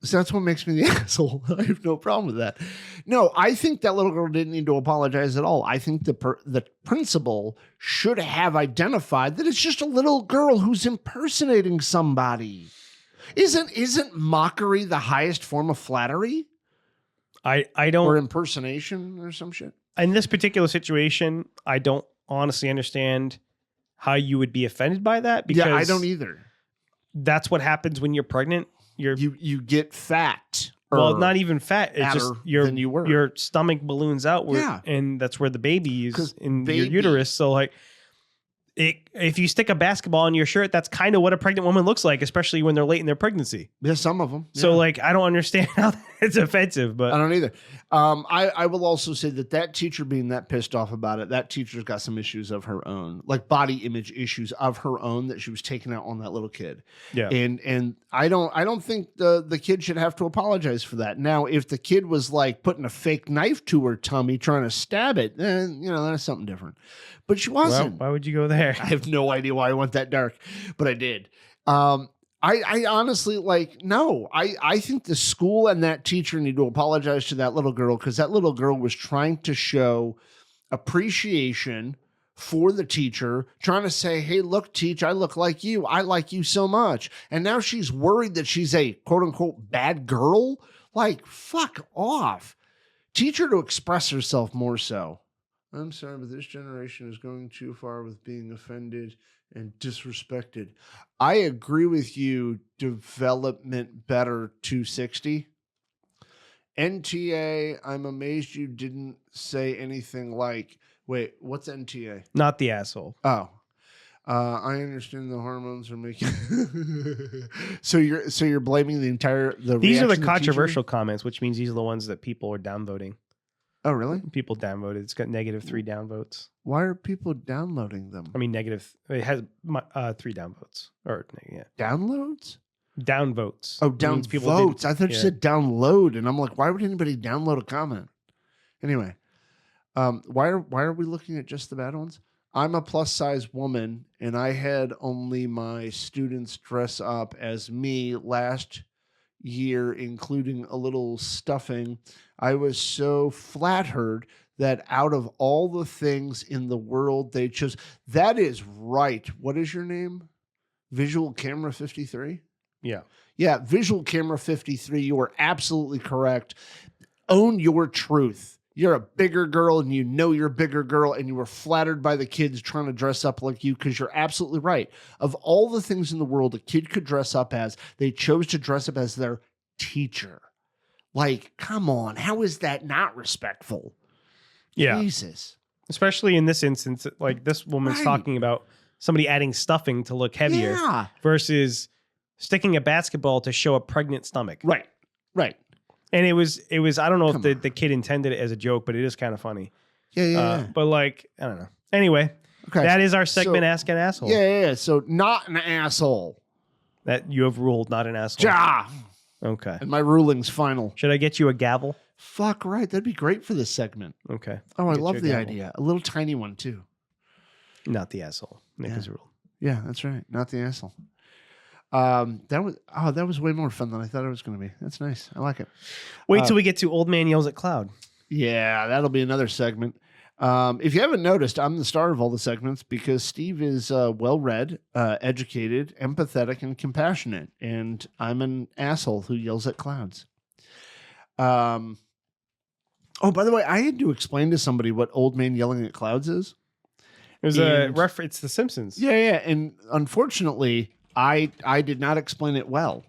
So that's what makes me the asshole. I have no problem with that. No, I think that little girl didn't need to apologize at all. I think the principal should have identified that it's just a little girl who's impersonating somebody. Isn't mockery the highest form of flattery? I don't, or impersonation or some shit. In this particular situation, I don't honestly understand how you would be offended by that. Because yeah, I don't either. That's what happens when you're pregnant. You get fat. Well, not even fat. It's just your stomach balloons outward, and that's where the baby is in your uterus. So like, if you stick a basketball in your shirt, that's kind of what a pregnant woman looks like, especially when they're late in their pregnancy. Yeah, some of them. Yeah. So like, I don't understand how it's offensive, but I don't either. I will also say that teacher being that pissed off about it, that teacher's got some issues of her own, like body image issues of her own that she was taking out on that little kid. Yeah. And I don't think the kid should have to apologize for that. Now, if the kid was like putting a fake knife to her tummy trying to stab it, then that's something different. But she wasn't. Well, why would you go there? I have no idea why I went that dark, but I did. I honestly no, I think the school and that teacher need to apologize to that little girl because that little girl was trying to show appreciation for the teacher, trying to say, hey, look, teach, I look like you. I like you so much. And now she's worried that she's a quote unquote bad girl. Like, fuck off. Teach her to express herself more so. I'm sorry, but this generation is going too far with being offended and disrespected. I agree with you. Development better 260. NTA, I'm amazed you didn't say anything like, wait, what's NTA? Not the asshole. Oh. I understand the hormones are making so you're blaming These are the controversial comments, which means these are the ones that people are downvoting. Oh, really? People downvoted. It's got -3 downvotes. Why are people downloading them? I mean, it has 3 downvotes. Or, yeah. Downloads? Downvotes. Oh, downvotes. I thought you said download, and I'm like, why would anybody download a comment? Anyway, why are we looking at just the bad ones? I'm a plus-size woman, and I had only my students dress up as me last year, including a little stuffing. I was so flattered that out of all the things in the world they chose. That is right. What is your name? Visual Camera 53? Yeah. Yeah, Visual Camera 53. You are absolutely correct. Own your truth. You're a bigger girl and you know you're a bigger girl and you were flattered by the kids trying to dress up like you because you're absolutely right. Of all the things in the world a kid could dress up as, they chose to dress up as their teacher. Like, come on. How is that not respectful? Yeah. Jesus. Especially in this instance, like this woman's talking about somebody adding stuffing to look heavier versus sticking a basketball to show a pregnant stomach. Right. Right. And it was. I don't know if the kid intended it as a joke, but it is kind of funny. Yeah. But like, I don't know. Anyway, that is our segment, Ask an Asshole. Yeah. So not an asshole. That you have ruled not an asshole. Ja. Okay. And my ruling's final. Should I get you a gavel? Fuck right. That'd be great for this segment. Okay. Oh, I love the idea. A little tiny one too. Not the asshole. Nick Yeah. has ruled. Yeah, that's right. Not the asshole. That was way more fun than I thought it was going to be. That's nice. I like it. Wait till we get to Old Man Yells at Cloud. Yeah, that'll be another segment. If you haven't noticed, I'm the star of all the segments because Steve is well-read, educated, empathetic, and compassionate, and I'm an asshole who yells at clouds. Oh, by the way, I had to explain to somebody what Old Man Yelling at Clouds is. There's a reference to The Simpsons. Yeah, and unfortunately, I did not explain it well,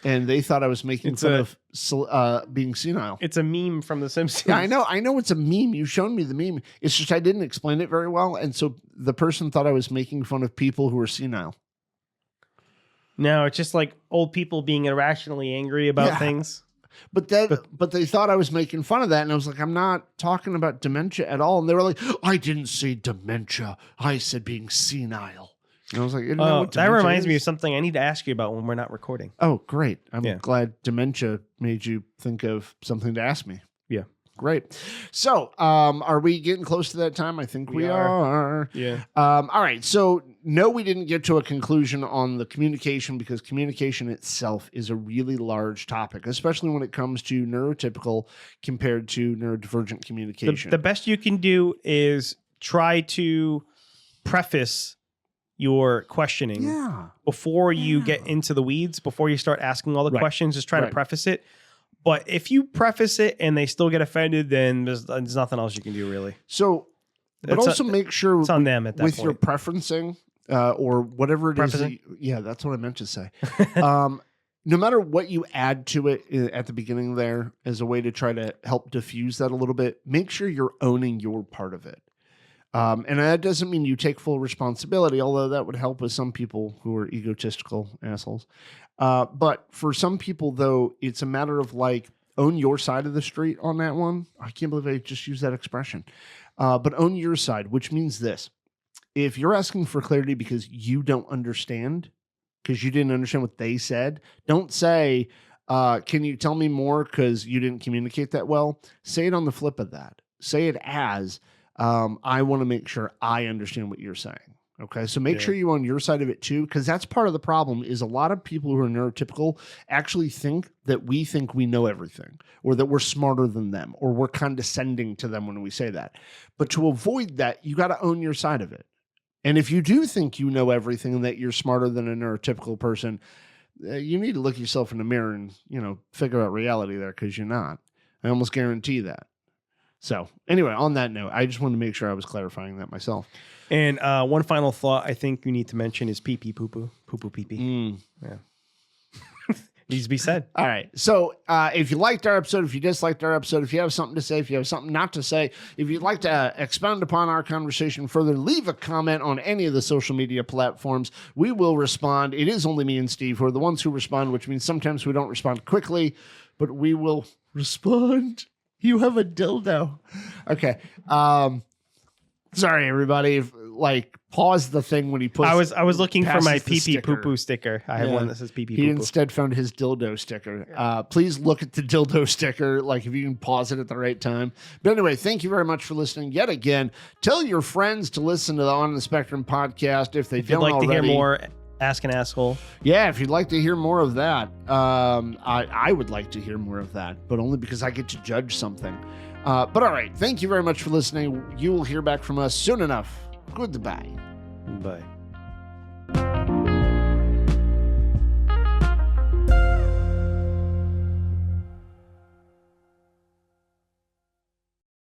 and they thought I was making fun of being senile. It's a meme from The Simpsons. Yeah, I know it's a meme. You've shown me the meme. It's just I didn't explain it very well, and so the person thought I was making fun of people who are senile. No, it's just like old people being irrationally angry about things. But they thought I was making fun of that, and I was like, I'm not talking about dementia at all. And they were like, I didn't say dementia. I said being senile. And I was like, you know what that reminds me of something I need to ask you about when we're not recording. Oh, great. I'm glad dementia made you think of something to ask me. Yeah. Great. So, are we getting close to that time? I think we are. Yeah. All right. So, no, we didn't get to a conclusion on the communication because communication itself is a really large topic, especially when it comes to neurotypical compared to neurodivergent communication. The best you can do is try to preface your questioning before you get into the weeds, before you start asking all the questions. Just try to preface it. But if you preface it and they still get offended, then there's nothing else you can do, really. So, but also make sure it's on them at that with point. your preferencing or whatever it is. That's what I meant to say. No matter what you add to it at the beginning there as a way to try to help diffuse that a little bit, make sure you're owning your part of it. And that doesn't mean you take full responsibility, although that would help with some people who are egotistical assholes. But for some people, though, it's a matter of like, own your side of the street on that one. I can't believe I just used that expression. But own your side, which means this. If you're asking for clarity because you don't understand, because you didn't understand what they said, don't say, can you tell me more because you didn't communicate that well? Say it on the flip of that. Say it as, I want to make sure I understand what you're saying. Okay. So make sure you on your side of it too, because that's part of the problem is a lot of people who are neurotypical actually think that we know everything or that we're smarter than them or we're condescending to them when we say that. But to avoid that, you got to own your side of it. And if you do think you know everything and that you're smarter than a neurotypical person, you need to look yourself in the mirror and, figure out reality there because you're not. I almost guarantee that. So anyway, on that note, I just wanted to make sure I was clarifying that myself. And one final thought I think you need to mention is pee-pee poo-poo. Poo-poo pee-pee. Yeah. Needs to be said. All right. So if you liked our episode, if you disliked our episode, if you have something to say, if you have something not to say, if you'd like to expound upon our conversation further, leave a comment on any of the social media platforms. We will respond. It is only me and Steve who are the ones who respond, which means sometimes we don't respond quickly, but we will respond. You have a dildo. Okay. Sorry, everybody. Pause the thing when he puts. I was looking for my pee-pee sticker. poo-poo sticker. I have one that says pee-pee He poo-poo. instead found his dildo sticker. Please look at the dildo sticker, if you can pause it at the right time. But anyway, thank you very much for listening yet again. Tell your friends to listen to the On the Spectrum podcast if they don't already. If you'd like to hear more, Ask an Asshole. Yeah, if you'd like to hear more of that, I would like to hear more of that, but only because I get to judge something. But all right, thank you very much for listening. You will hear back from us soon enough. Goodbye. Bye.